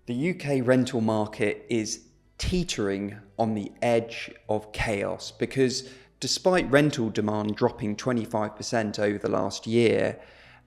The UK rental market is teetering on the edge of chaos because despite rental demand dropping 25% over the last year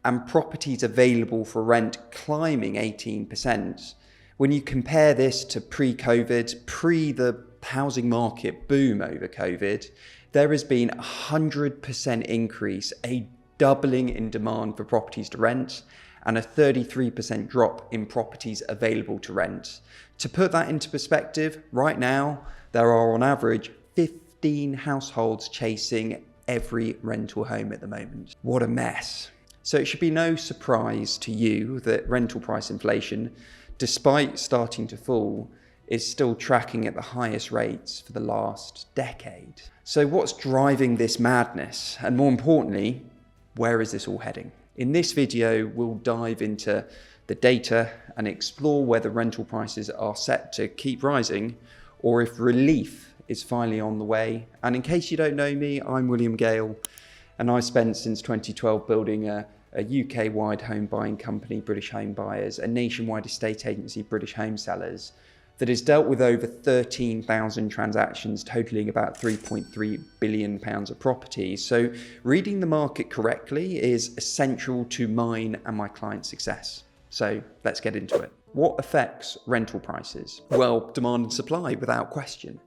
and properties available for rent climbing 18%, when you compare this to pre-COVID, pre the housing market boom over COVID, there has been a 100% increase, a doubling in demand for properties to rent, and a 33% drop in properties available to rent. To put that into perspective, right now, there are on average 15 households chasing every rental home at the moment. What a mess. So it should be no surprise to you that rental price inflation, despite starting to fall, is still tracking at the highest rates for the last decade. So what's driving this madness? And more importantly, where is this all heading? In this video, we'll dive into the data and explore whether rental prices are set to keep rising or if relief is finally on the way. And in case you don't know me, I'm Gale, and I've spent since 2012 building a UK-wide home buying company, British Home Buyers, a nationwide estate agency, British Home Sellers, that has dealt with over 13,000 transactions totaling about £3.3 billion of property. So reading the market correctly is essential to mine and my clients' success. So let's get into it. What affects rental prices? Well, demand and supply, without question.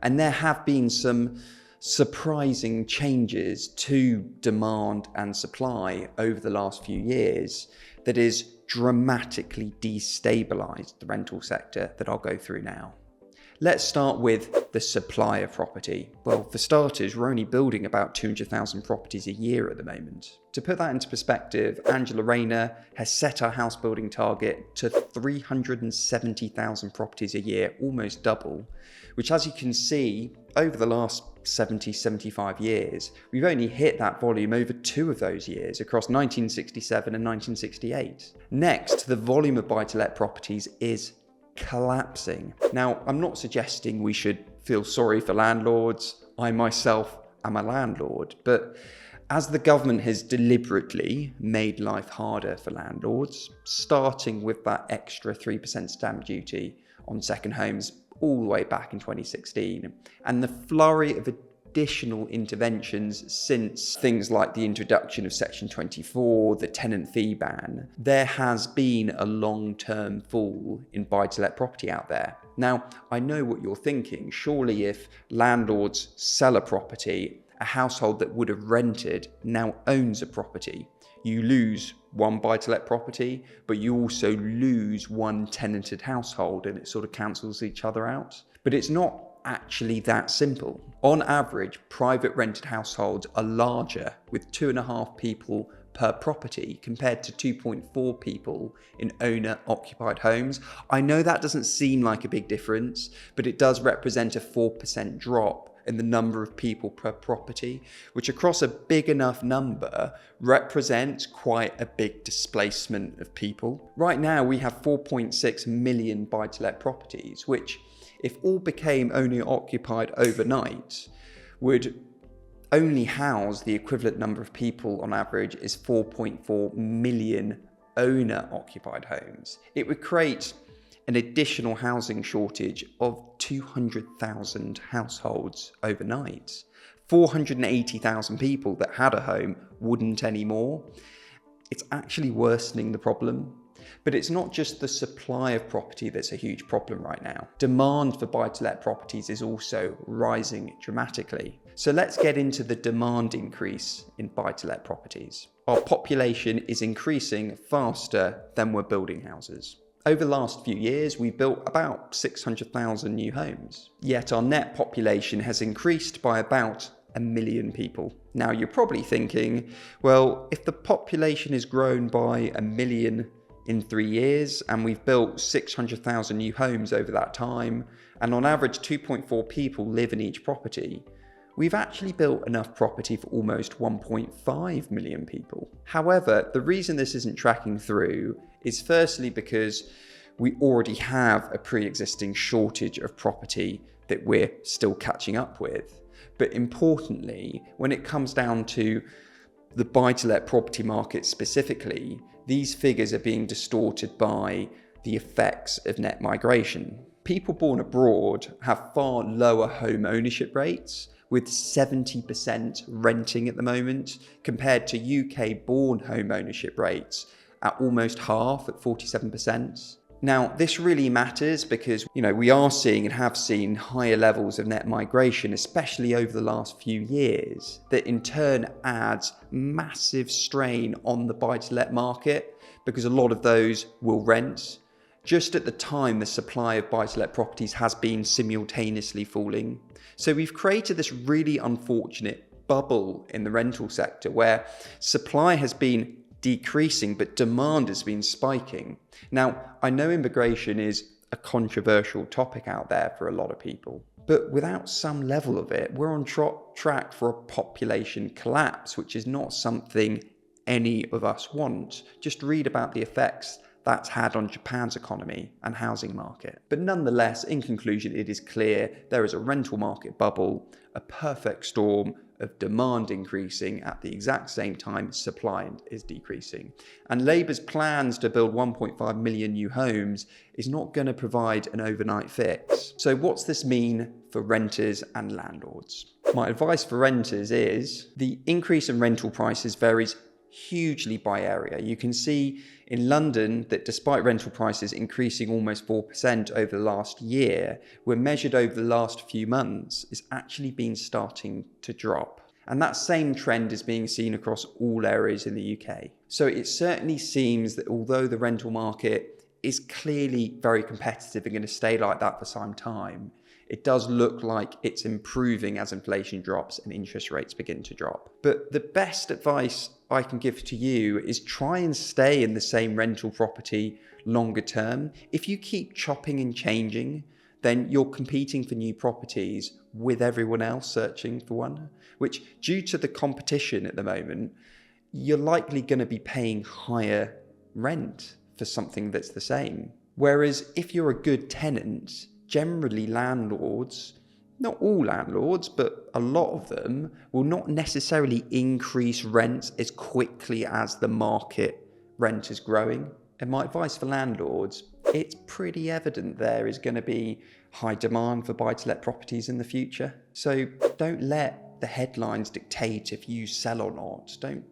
And there have been some surprising changes to demand and supply over the last few years that is dramatically destabilised the rental sector that I'll go through now. Let's start with the supply of property. Well, for starters, we're only building about 200,000 properties a year at the moment. To put that into perspective, Angela Rayner has set our house building target to 370,000 properties a year, almost double, which, as you can see, over the last 75 years, we've only hit that volume over 2 of those years across 1967 and 1968. Next, the volume of buy-to-let properties is collapsing. Now, I'm not suggesting we should feel sorry for landlords. I myself am a landlord, but as the government has deliberately made life harder for landlords, starting with that extra 3% stamp duty on second homes all the way back in 2016, and the flurry of additional interventions since things like the introduction of Section 24, the tenant fee ban, there has been a long-term fall in buy-to-let property out there. Now, I know what you're thinking. Surely if landlords sell a property, a household that would have rented now owns a property. You lose one buy-to-let property, but you also lose one tenanted household, and it sort of cancels each other out. But it's not actually that simple. On average, private rented households are larger with 2.5 people per property compared to 2.4 people in owner-occupied homes. I know that doesn't seem like a big difference, but it does represent a 4% drop in the number of people per property, which across a big enough number represents quite a big displacement of people. Right now, we have 4.6 million buy-to-let properties, which, if all became owner occupied overnight, would only house the equivalent number of people on average is 4.4 million owner occupied homes. It would create an additional housing shortage of 200,000 households overnight. 480,000 people that had a home wouldn't anymore. It's actually worsening the problem. But it's not just the supply of property that's a huge problem right now. Demand for buy-to-let properties is also rising dramatically. So let's get into the demand increase in buy-to-let properties. Our population is increasing faster than we're building houses. Over the last few years, we've built about 600,000 new homes. Yet our net population has increased by about 1 million people. Now you're probably thinking, well, if the population has grown by 1 million in 3 years, and we've built 600,000 new homes over that time, and on average 2.4 people live in each property, we've actually built enough property for almost 1.5 million people. However, the reason this isn't tracking through is firstly because we already have a pre-existing shortage of property that we're still catching up with. But importantly, when it comes down to the buy-to-let property market specifically, these figures are being distorted by the effects of net migration. People born abroad have far lower home ownership rates, with 70% renting at the moment, compared to UK-born home ownership rates at almost half, at 47%. Now, this really matters because, we are seeing and have seen higher levels of net migration, especially over the last few years, that in turn adds massive strain on the buy-to-let market because a lot of those will rent. Just at the time, the supply of buy-to-let properties has been simultaneously falling. So we've created this really unfortunate bubble in the rental sector where supply has been decreasing, but demand has been spiking. Now, I know immigration is a controversial topic out there for a lot of people, but without some level of it, we're on track for a population collapse, which is not something any of us want. Just read about the effects that's had on Japan's economy and housing market. But nonetheless, in conclusion, it is clear there is a rental market bubble, a perfect storm of demand increasing at the exact same time supply is decreasing. And Labour's plans to build 1.5 million new homes is not going to provide an overnight fix. So what's this mean for renters and landlords? My advice for renters is the increase in rental prices varies hugely by area. You can see in London that despite rental prices increasing almost 4% over the last year, when measured over the last few months, it's actually been starting to drop. And that same trend is being seen across all areas in the UK. So it certainly seems that although the rental market is clearly very competitive and going to stay like that for some time, it does look like it's improving as inflation drops and interest rates begin to drop. But the best advice I can give to you is try and stay in the same rental property longer term. If you keep chopping and changing, then you're competing for new properties with everyone else searching for one, which due to the competition at the moment, you're likely going to be paying higher rent for something that's the same. Whereas if you're a good tenant, generally landlords, not all landlords, but a lot of them, will not necessarily increase rents as quickly as the market rent is growing. And my advice for landlords, it's pretty evident there is going to be high demand for buy-to-let properties in the future. So don't let the headlines dictate if you sell or not. Don't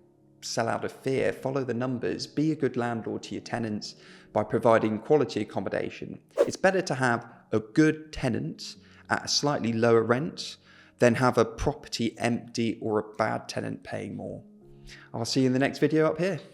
sell out of fear. Follow the numbers. Be a good landlord to your tenants by providing quality accommodation. It's better to have a good tenant at a slightly lower rent than have a property empty or a bad tenant paying more. I'll see you in the next video up here.